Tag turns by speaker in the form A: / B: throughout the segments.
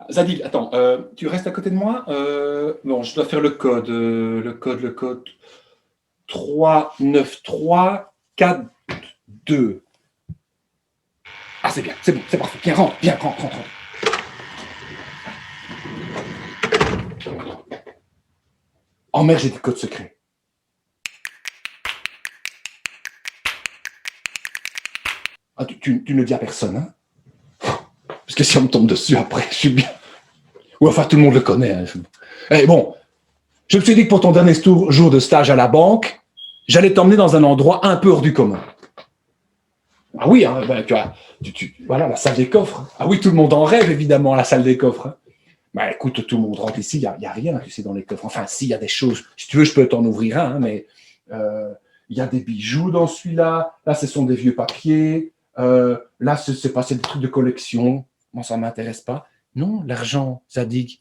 A: Zadil, attends, tu restes à côté de moi. Bon, je dois faire le code. Le code 39342. Ah, c'est bien, c'est bon, c'est parfait. Viens, rentre, viens, rentre, rentre, rentre. Oh merde, j'ai des codes secrets. Ah, tu ne dis à personne, hein? Parce que si on me tombe dessus après, je suis bien. Ou enfin, tout le monde le connaît. Hein. Eh, bon, je me suis dit que pour ton dernier jour de stage à la banque, j'allais t'emmener dans un endroit un peu hors du commun. Ah oui, hein, ben, voilà, la salle des coffres. Ah oui, tout le monde en rêve, évidemment, la salle des coffres. Hein. Ben, écoute, tout le monde rentre ici, il n'y a rien, tu sais, dans les coffres. Enfin, si, il y a des choses. Si tu veux, je peux t'en ouvrir un, hein, mais il y a des bijoux dans celui-là. Là, ce sont des vieux papiers. Là, c'est passé des trucs de collection. Moi, ça ne m'intéresse pas. Non, l'argent, Zadig.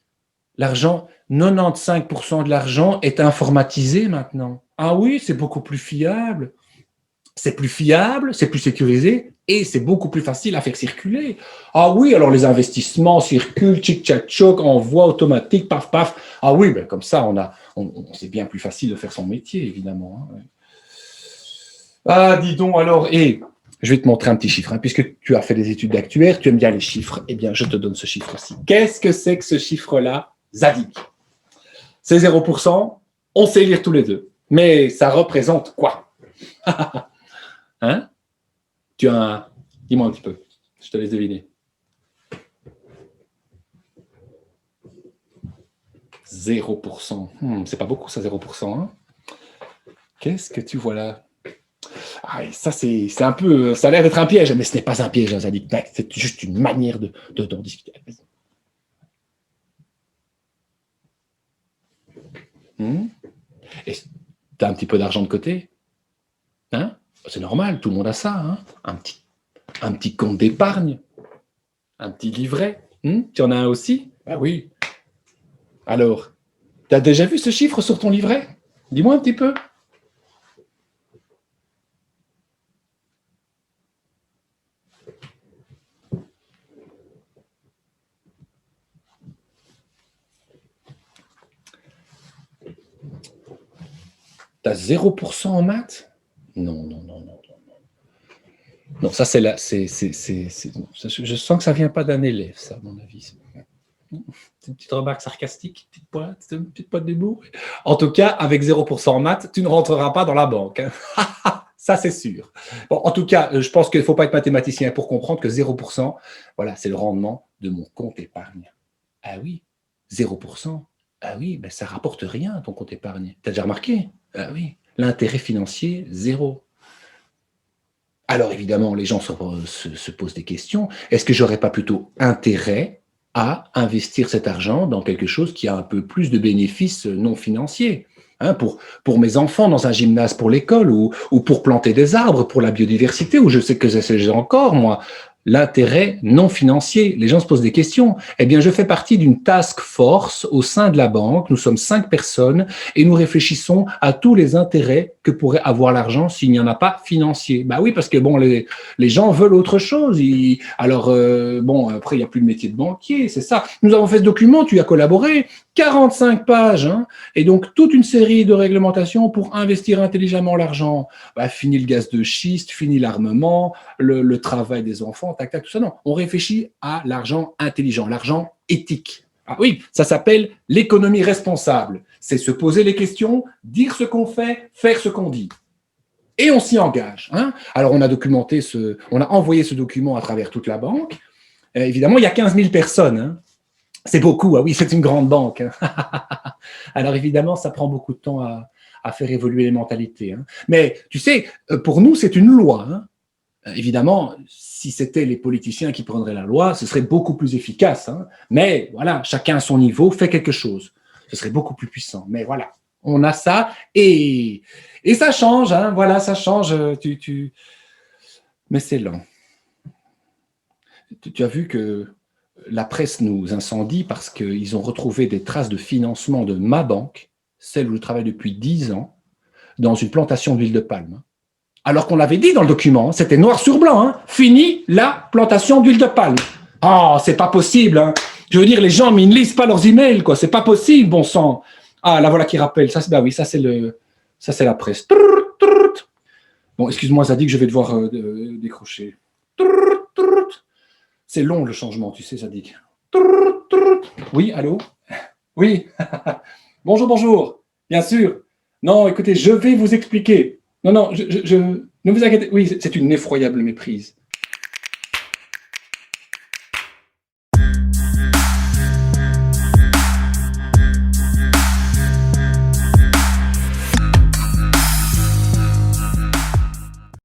A: L'argent, 95% de l'argent est informatisé maintenant. Ah oui, c'est beaucoup plus fiable. C'est plus fiable, c'est plus sécurisé et c'est beaucoup plus facile à faire circuler. Ah oui, alors les investissements circulent, tchic tchac choc, envoi automatique, paf paf. Ah oui, ben comme ça, c'est bien plus facile de faire son métier, évidemment. Hein. Ah, dis donc alors, et je vais te montrer un petit chiffre, hein, puisque tu as fait des études d'actuaire, tu aimes bien les chiffres, eh bien je te donne ce chiffre-ci. Qu'est-ce que c'est que ce chiffre-là, Zadig? C'est 0%, on sait lire tous les deux. Mais ça représente quoi? Hein? Tu as un... Dis-moi un petit peu. Je te laisse deviner. 0%. C'est pas beaucoup, ça, 0%. Hein? Qu'est-ce que tu vois là? Ah, ça, c'est un peu... Ça a l'air d'être un piège, mais ce n'est pas un piège, hein, ça dit. C'est juste une manière d'en discuter. Et tu as un petit peu d'argent de côté? Hein? C'est normal, tout le monde a ça. Hein? Un petit compte d'épargne. Un petit livret. Tu en as un aussi? Ah oui. Alors, tu as déjà vu ce chiffre sur ton livret? Dis-moi un petit peu. Tu as 0% en maths? Non, non, non, non. Non, ça, c'est là. Je sens que ça ne vient pas d'un élève, ça, à mon avis. C'est une petite remarque sarcastique, une petite pointe d'humour. En tout cas, avec 0% en maths, tu ne rentreras pas dans la banque. Hein. Ça, c'est sûr. Bon, en tout cas, je pense qu'il ne faut pas être mathématicien pour comprendre que 0%, voilà, c'est le rendement de mon compte épargne. Ah oui, 0%. Ah oui, ben ça ne rapporte rien, ton compte épargne. Tu as déjà remarqué? Ah oui, l'intérêt financier, zéro. Alors évidemment, les gens se posent des questions. Est-ce que j'aurais pas plutôt intérêt à investir cet argent dans quelque chose qui a un peu plus de bénéfices non financiers, hein, pour mes enfants dans un gymnase pour l'école ou pour planter des arbres pour la biodiversité, ou je sais que j'ai encore, moi, l'intérêt non financier. Les gens se posent des questions. Eh bien, je fais partie d'une task force au sein de la banque. Nous sommes 5 personnes et nous réfléchissons à tous les intérêts que pourrait avoir l'argent s'il n'y en a pas financier. Bah oui, parce que bon, les gens veulent autre chose. Alors, bon, après, il n'y a plus de métier de banquier, c'est ça. Nous avons fait ce document, tu as collaboré, 45 pages, hein, et donc toute une série de réglementations pour investir intelligemment l'argent. Bah, fini le gaz de schiste, fini l'armement, le travail des enfants, tac, tac, tout ça. Non, on réfléchit à l'argent intelligent, l'argent éthique. Ah oui, ça s'appelle l'économie responsable. C'est se poser les questions, dire ce qu'on fait, faire ce qu'on dit. Et on s'y engage. Hein. Alors, on a envoyé ce document à travers toute la banque. Évidemment, il y a 15 000 personnes. Hein. C'est beaucoup. Ah oui, c'est une grande banque. Hein. Alors, évidemment, ça prend beaucoup de temps à faire évoluer les mentalités. Hein. Mais tu sais, pour nous, c'est une loi. Hein. Évidemment, si c'était les politiciens qui prendraient la loi, ce serait beaucoup plus efficace. Hein. Mais voilà, chacun à son niveau fait quelque chose. Ce serait beaucoup plus puissant. Mais voilà, on a ça et ça change. Hein. Voilà, ça change. Mais c'est lent. Tu as vu que la presse nous incendie parce qu'ils ont retrouvé des traces de financement de ma banque, celle où je travaille depuis 10 ans, dans une plantation d'huile de palme. Alors qu'on l'avait dit dans le document, hein, c'était noir sur blanc, hein, fini la plantation d'huile de palme. Oh, c'est pas possible, hein. Je veux dire, les gens, mais ils ne lisent pas leurs emails, quoi. C'est pas possible, bon sang. Ah, la voilà qui rappelle. Ça, bah oui, ça c'est la presse. Bon, excuse-moi, Zadig, je vais devoir décrocher. C'est long le changement, tu sais, Zadig. Oui, allô? Oui. Bonjour, bonjour. Bien sûr. Non, écoutez, je vais vous expliquer. Non, non, ne vous inquiétez. Oui, c'est une effroyable méprise.